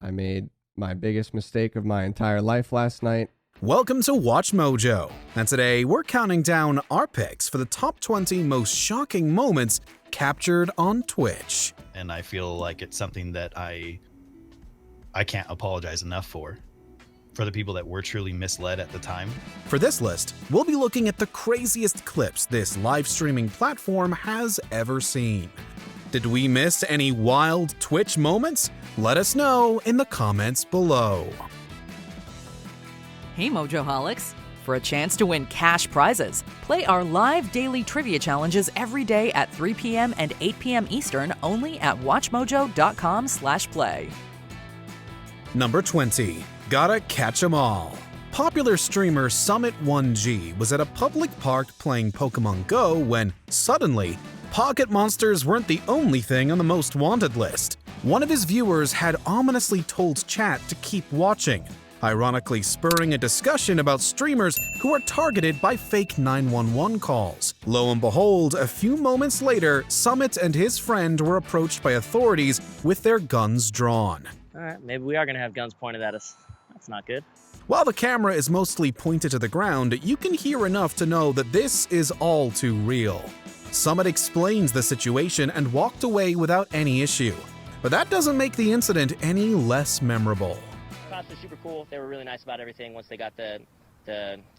I made my biggest mistake of my entire life last night. Welcome to WatchMojo, and today we're counting down our picks for the top 20 most shocking moments captured on Twitch. And I feel like it's something that I can't apologize enough for the people that were truly misled at the time. For this list, we'll be looking at the craziest clips this live streaming platform has ever seen. Did we miss any wild Twitch moments? Let us know in the comments below. Hey Mojoholics! For a chance to win cash prizes, play our live daily trivia challenges every day at 3 p.m. and 8 p.m. Eastern only at WatchMojo.com/play. Number 20. Gotta catch 'em all. Popular streamer Summit1G was at a public park playing Pokemon Go when, suddenly, pocket monsters weren't the only thing on the most wanted list. One of his viewers had ominously told chat to keep watching, ironically spurring a discussion about streamers who are targeted by fake 911 calls. Lo and behold, a few moments later, Summit and his friend were approached by authorities with their guns drawn. Alright, maybe we are going to have guns pointed at us. That's not good. While the camera is mostly pointed to the ground, you can hear enough to know that this is all too real. Summit explains the situation and walked away without any issue. But that doesn't make the incident any less memorable. Cops are super cool. They were really nice about everything once they got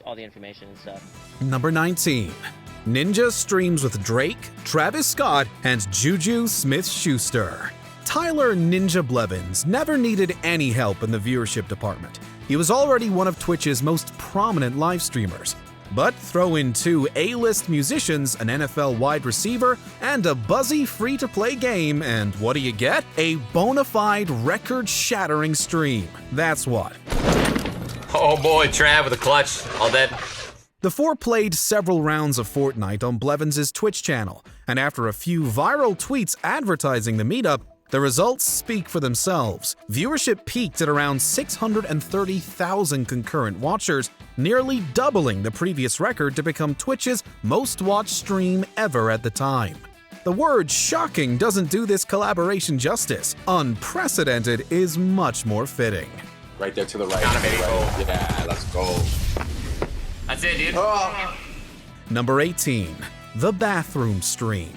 all the information and stuff. Number 19. Ninja streams with Drake, Travis Scott, and Juju Smith-Schuster. Tyler Ninja Blevins never needed any help in the viewership department. He was already one of Twitch's most prominent live streamers. But throw in two A-list musicians, an NFL wide receiver, and a buzzy free-to-play game, and what do you get? A bona fide record-shattering stream. That's what. Oh boy, Trav with a clutch. All dead. The four played several rounds of Fortnite on Blevins' Twitch channel, and after a few viral tweets advertising the meetup, the results speak for themselves. Viewership peaked at around 630,000 concurrent watchers, nearly doubling the previous record to become Twitch's most watched stream ever at the time. The word shocking doesn't do this collaboration justice. Unprecedented is much more fitting. Right there to the right. Yeah, let's go. That's it, dude. Oh. Number 18. The Bathroom Stream.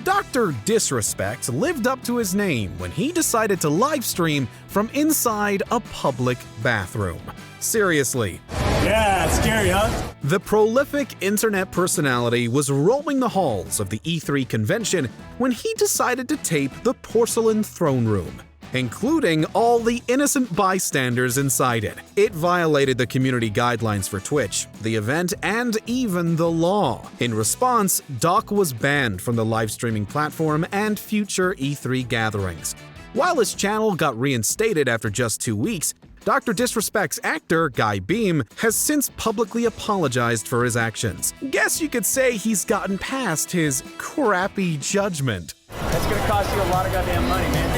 Dr. Disrespect lived up to his name when he decided to livestream from inside a public bathroom. Seriously. Yeah, it's scary, huh? The prolific internet personality was roaming the halls of the E3 convention when he decided to tape the porcelain throne room, including all the innocent bystanders inside it. It violated the community guidelines for Twitch, the event, and even the law. In response, Doc was banned from the live streaming platform and future E3 gatherings. While his channel got reinstated after just 2 weeks, Dr. Disrespect's actor, Guy Beam, has since publicly apologized for his actions. Guess you could say he's gotten past his crappy judgment. That's gonna cost you a lot of goddamn money, man.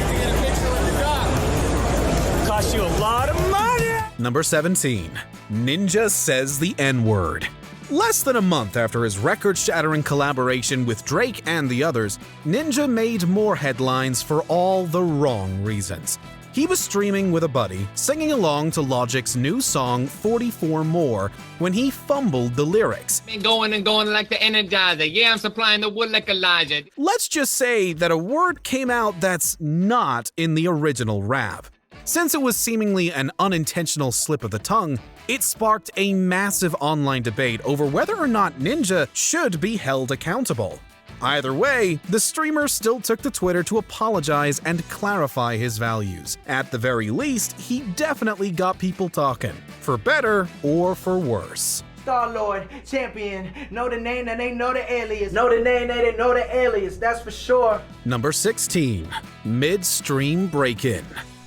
Cost you a lot of money! Number 17. Ninja says the N-word. Less than a month after his record-shattering collaboration with Drake and the others, Ninja made more headlines for all the wrong reasons. He was streaming with a buddy, singing along to Logic's new song 44 More, when he fumbled the lyrics. Been going and going like the Energizer. Yeah, I'm supplying the wood like Elijah. Let's just say that a word came out that's not in the original rap. Since it was seemingly an unintentional slip of the tongue, it sparked a massive online debate over whether or not Ninja should be held accountable. Either way, the streamer still took to Twitter to apologize and clarify his values. At the very least, he definitely got people talking, for better or for worse. Star-Lord, champion, know the name that they know the alias. Know the name that they know the alias, that's for sure. Number 16. Midstream break-in.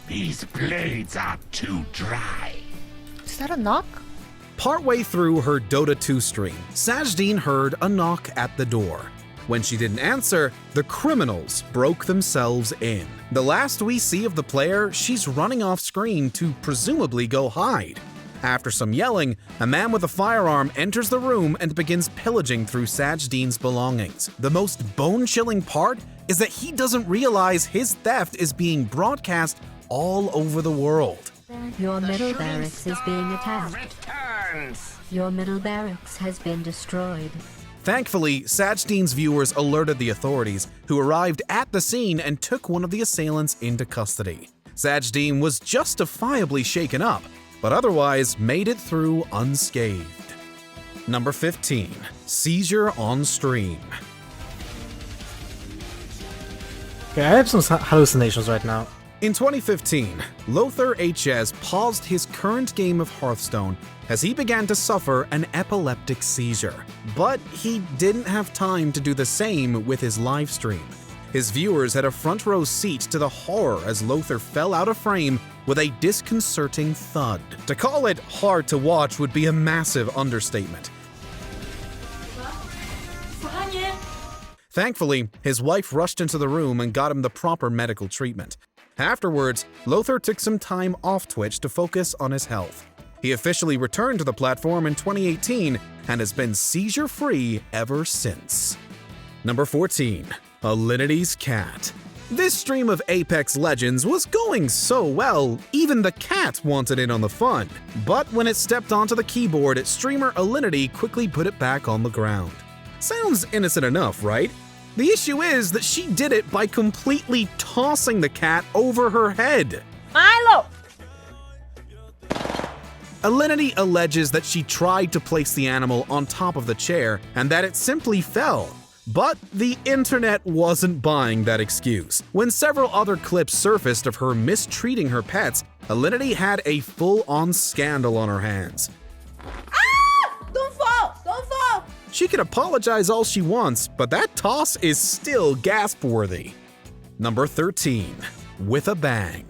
These blades are too dry. Is that a knock? Partway through her Dota 2 stream, Sajedene heard a knock at the door. When she didn't answer, the criminals broke themselves in. The last we see of the player, she's running off screen to presumably go hide. After some yelling, a man with a firearm enters the room and begins pillaging through Sajedene's belongings. The most bone-chilling part is that he doesn't realize his theft is being broadcast all over the world. Your middle barracks is being attacked. Your middle barracks has been destroyed. Thankfully, Sajedene's viewers alerted the authorities, who arrived at the scene and took one of the assailants into custody. Sajedene was justifiably shaken up, but otherwise made it through unscathed. Number 15. Seizure on stream. Okay, I have some hallucinations right now. In 2015, Lothar H.S. paused his current game of Hearthstone as he began to suffer an epileptic seizure. But he didn't have time to do the same with his live stream. His viewers had a front row seat to the horror as Lothar fell out of frame with a disconcerting thud. To call it hard to watch would be a massive understatement. Thankfully, his wife rushed into the room and got him the proper medical treatment. Afterwards, Lothar took some time off Twitch to focus on his health. He officially returned to the platform in 2018 and has been seizure-free ever since. Number 14. Alinity's cat. This stream of Apex Legends was going so well, even the cat wanted in on the fun. But when it stepped onto the keyboard, streamer Alinity quickly put it back on the ground. Sounds innocent enough, right? The issue is that she did it by completely tossing the cat over her head. Milo! Alinity alleges that she tried to place the animal on top of the chair and that it simply fell. But the internet wasn't buying that excuse. When several other clips surfaced of her mistreating her pets, Alinity had a full-on scandal on her hands. Ah! Don't fall! Don't fall! She can apologize all she wants, but that toss is still gasp-worthy. Number 13. With a bang.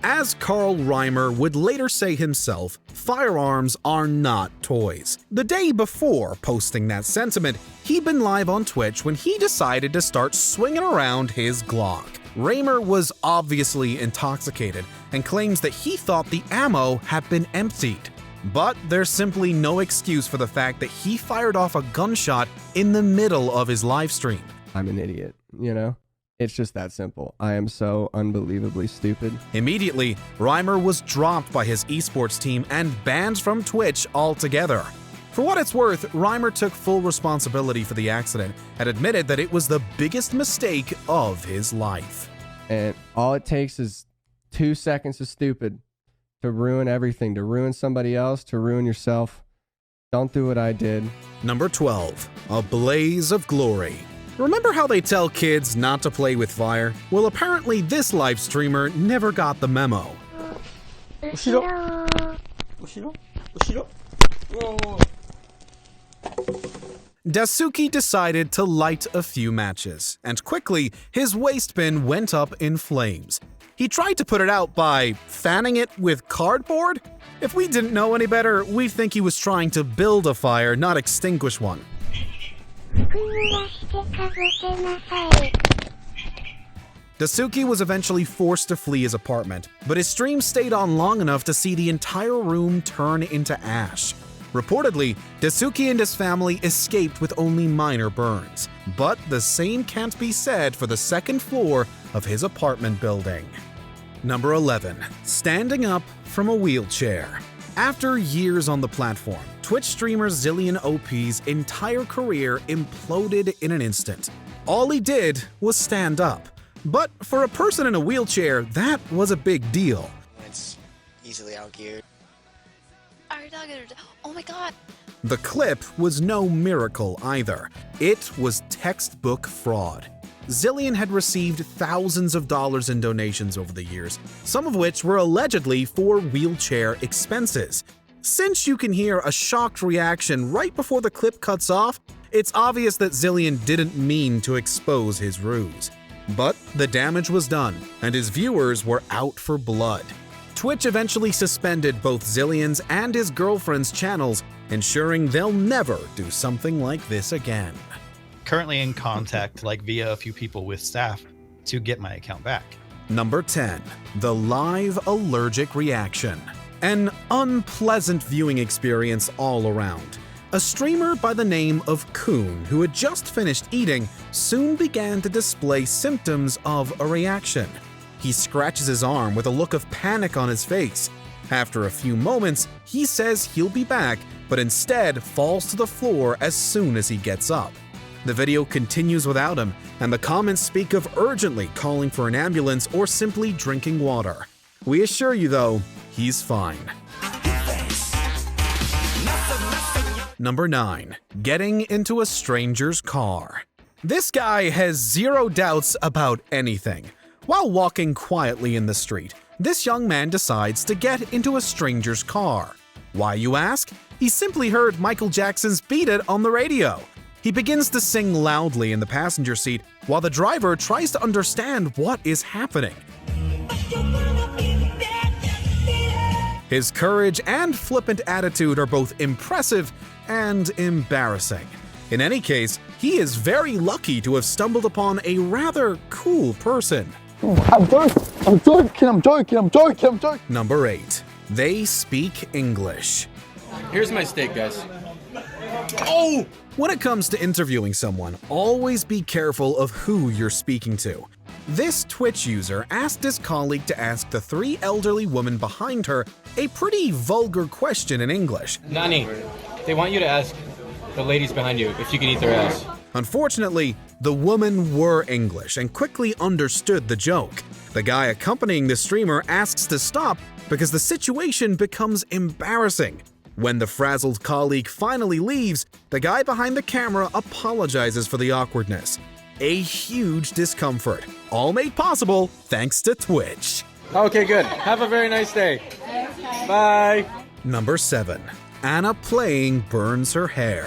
As Carl Reimer would later say himself, firearms are not toys. The day before posting that sentiment, he'd been live on Twitch when he decided to start swinging around his Glock. Reimer was obviously intoxicated and claims that he thought the ammo had been emptied. But there's simply no excuse for the fact that he fired off a gunshot in the middle of his live stream. I'm an idiot, you know? It's just that simple. I am so unbelievably stupid. Immediately, Reimer was dropped by his esports team and banned from Twitch altogether. For what it's worth, Reimer took full responsibility for the accident and admitted that it was the biggest mistake of his life. And all it takes is 2 seconds of stupid to ruin everything, to ruin somebody else, to ruin yourself. Don't do what I did. Number 12. A blaze of glory. Remember how they tell kids not to play with fire? Well, apparently this live streamer never got the memo. Daisuke decided to light a few matches, and quickly his waste bin went up in flames. He tried to put it out by fanning it with cardboard? If we didn't know any better, we'd think he was trying to build a fire, not extinguish one. Daisuke was eventually forced to flee his apartment, but his stream stayed on long enough to see the entire room turn into ash. Reportedly, Daisuke and his family escaped with only minor burns, but the same can't be said for the second floor of his apartment building. Number 11. Standing up from a wheelchair. After years on the platform, Twitch streamer ZilianOP's entire career imploded in an instant. All he did was stand up. But for a person in a wheelchair, that was a big deal. It's easily outgeared. Oh my god! The clip was no miracle either. It was textbook fraud. Zillion had received thousands of dollars in donations over the years, some of which were allegedly for wheelchair expenses. Since you can hear a shocked reaction right before the clip cuts off, it's obvious that Zillion didn't mean to expose his ruse. But the damage was done, and his viewers were out for blood. Twitch eventually suspended both Zillion's and his girlfriend's channels, ensuring they'll never do something like this again. Currently in contact, like via a few people with staff, to get my account back. Number 10. The live allergic reaction. An unpleasant viewing experience all around. A streamer by the name of Coon, who had just finished eating, soon began to display symptoms of a reaction. He scratches his arm with a look of panic on his face. After a few moments, he says he'll be back, but instead falls to the floor as soon as he gets up. The video continues without him, and the comments speak of urgently calling for an ambulance or simply drinking water. We assure you though, he's fine. Number 9. Getting into a stranger's car. This guy has zero doubts about anything. While walking quietly in the street, this young man decides to get into a stranger's car. Why, you ask? He simply heard Michael Jackson's Beat It on the radio. He begins to sing loudly in the passenger seat while the driver tries to understand what is happening. His courage and flippant attitude are both impressive and embarrassing. In any case, he is very lucky to have stumbled upon a rather cool person. I'm joking. Number 8. They speak English. Here's my steak, guys. Oh! When it comes to interviewing someone, always be careful of who you're speaking to. This Twitch user asked his colleague to ask the 3 elderly women behind her a pretty vulgar question in English. Nani, they want you to ask the ladies behind you if you can eat their ass. Unfortunately, the women were English and quickly understood the joke. The guy accompanying the streamer asks to stop because the situation becomes embarrassing. When the frazzled colleague finally leaves, the guy behind the camera apologizes for the awkwardness. A huge discomfort, all made possible thanks to Twitch. Okay, good. Have a very nice day. Bye. Number 7. Anna playing burns her hair.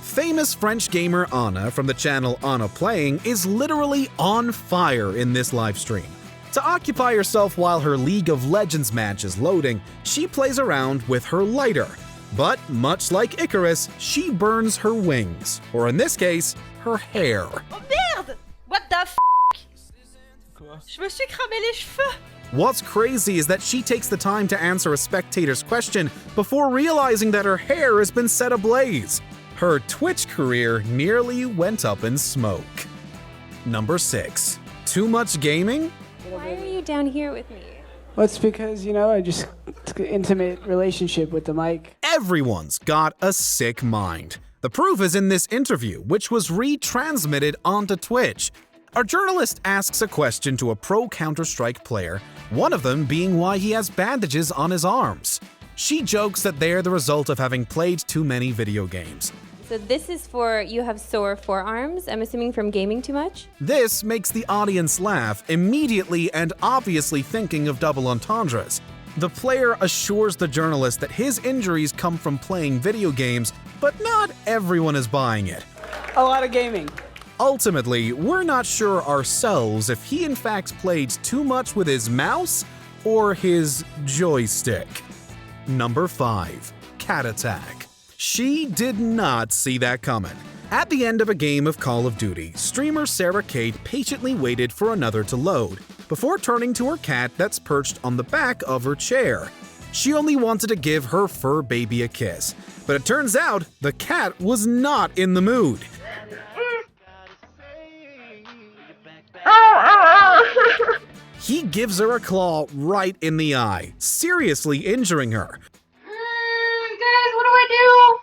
Famous French gamer Anna from the channel Anna Playing is literally on fire in this live stream. To occupy herself while her League of Legends match is loading, she plays around with her lighter. But much like Icarus, she burns her wings, or in this case, her hair. Oh merde! What the f***? Je me suis cramé les cheveux! What's crazy is that she takes the time to answer a spectator's question before realizing that her hair has been set ablaze. Her Twitch career nearly went up in smoke. Number 6. Too much gaming? Why are you down here with me? Well, it's because, it's an intimate relationship with the mic. Everyone's got a sick mind. The proof is in this interview, which was retransmitted onto Twitch. A journalist asks a question to a pro Counter-Strike player, one of them being why he has bandages on his arms. She jokes that they're the result of having played too many video games. So this is for you have sore forearms, I'm assuming from gaming too much? This makes the audience laugh, immediately and obviously thinking of double entendres. The player assures the journalist that his injuries come from playing video games, but not everyone is buying it. A lot of gaming. Ultimately, we're not sure ourselves if he in fact played too much with his mouse or his joystick. Number 5. Cat attack. She did not see that coming. At the end of a game of Call of Duty, streamer Sarah Kate patiently waited for another to load, before turning to her cat that's perched on the back of her chair. She only wanted to give her fur baby a kiss, but it turns out the cat was not in the mood. He gives her a claw right in the eye, seriously injuring her. Guys, what do I do?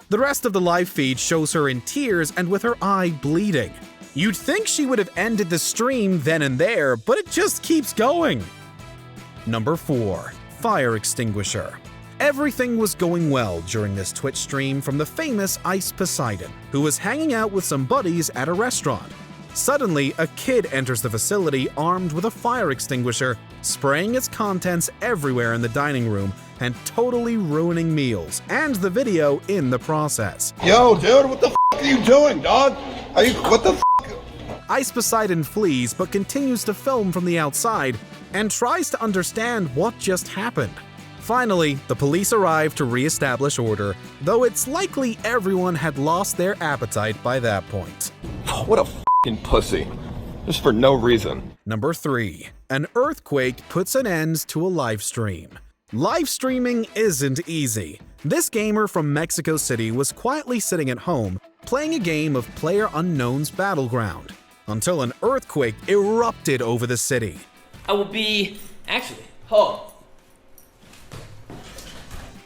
The rest of the live feed shows her in tears and with her eye bleeding. You'd think she would have ended the stream then and there, but it just keeps going. Number 4. Fire extinguisher. Everything was going well during this Twitch stream from the famous Ice Poseidon, who was hanging out with some buddies at a restaurant. Suddenly, a kid enters the facility armed with a fire extinguisher, spraying its contents everywhere in the dining room and totally ruining meals and the video in the process. Yo, dude, what the f*** are you doing, dog? What the f***? Ice Poseidon flees but continues to film from the outside and tries to understand what just happened. Finally, the police arrive to re-establish order, though it's likely everyone had lost their appetite by that point. What a f***ing pussy. Just for no reason. Number 3. An earthquake puts an end to a live stream. Live streaming isn't easy. This gamer from Mexico City was quietly sitting at home, playing a game of PlayerUnknown's Battleground. until an earthquake erupted over the city. I will be, actually, oh.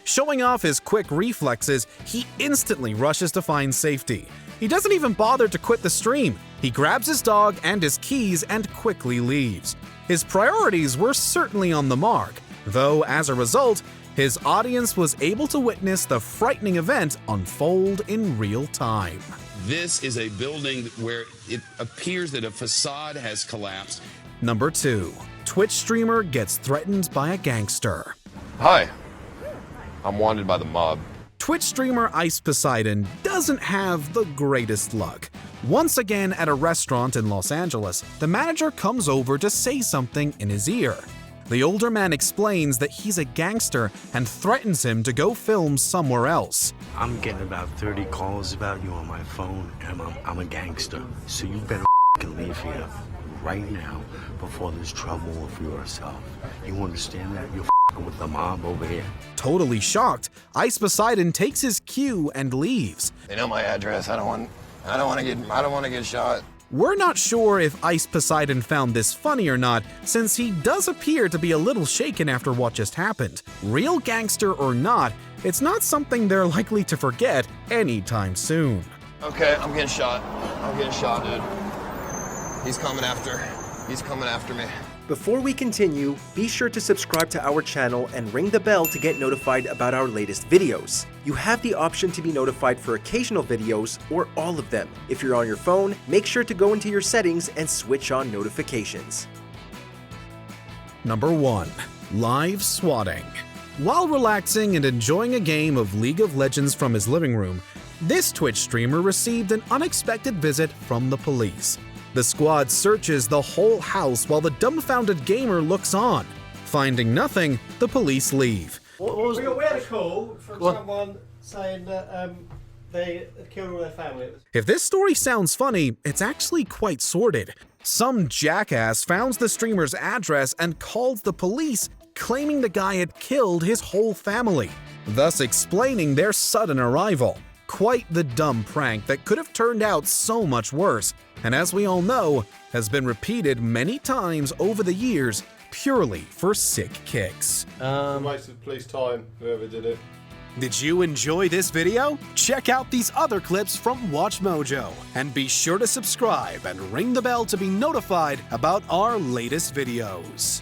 Showing off his quick reflexes, he instantly rushes to find safety. He doesn't even bother to quit the stream. He grabs his dog and his keys and quickly leaves. His priorities were certainly on the mark, though as a result, his audience was able to witness the frightening event unfold in real time. This is a building where it appears that a facade has collapsed. Number 2. Twitch streamer gets threatened by a gangster. Hi. I'm wanted by the mob. Twitch streamer Ice Poseidon doesn't have the greatest luck. Once again at a restaurant in Los Angeles, the manager comes over to say something in his ear. The older man explains that he's a gangster and threatens him to go film somewhere else. I'm getting about 30 calls about you on my phone, and I'm a gangster. So you better leave here right now before there's trouble for yourself. You understand that? You're with the mob over here. Totally shocked, Ice Poseidon takes his cue and leaves. They know my address. I don't want to get shot. We're not sure if Ice Poseidon found this funny or not, since he does appear to be a little shaken after what just happened. Real gangster or not, it's not something they're likely to forget anytime soon. Okay, I'm getting shot. Dude. He's coming after me. Before we continue, be sure to subscribe to our channel and ring the bell to get notified about our latest videos. You have the option to be notified for occasional videos or all of them. If you're on your phone, make sure to go into your settings and switch on notifications. Number 1. Live swatting. While relaxing and enjoying a game of League of Legends from his living room, this Twitch streamer received an unexpected visit from the police. The squad searches the whole house while the dumbfounded gamer looks on. Finding nothing, the police leave. We had a call from someone saying that they had killed all their family. If this story sounds funny, it's actually quite sordid. Some jackass found the streamer's address and called the police, claiming the guy had killed his whole family, thus explaining their sudden arrival. Quite the dumb prank that could have turned out so much worse, and as we all know, has been repeated many times over the years purely for sick kicks. Waste of police time, whoever did it. Did you enjoy this video? Check out these other clips from WatchMojo, and be sure to subscribe and ring the bell to be notified about our latest videos.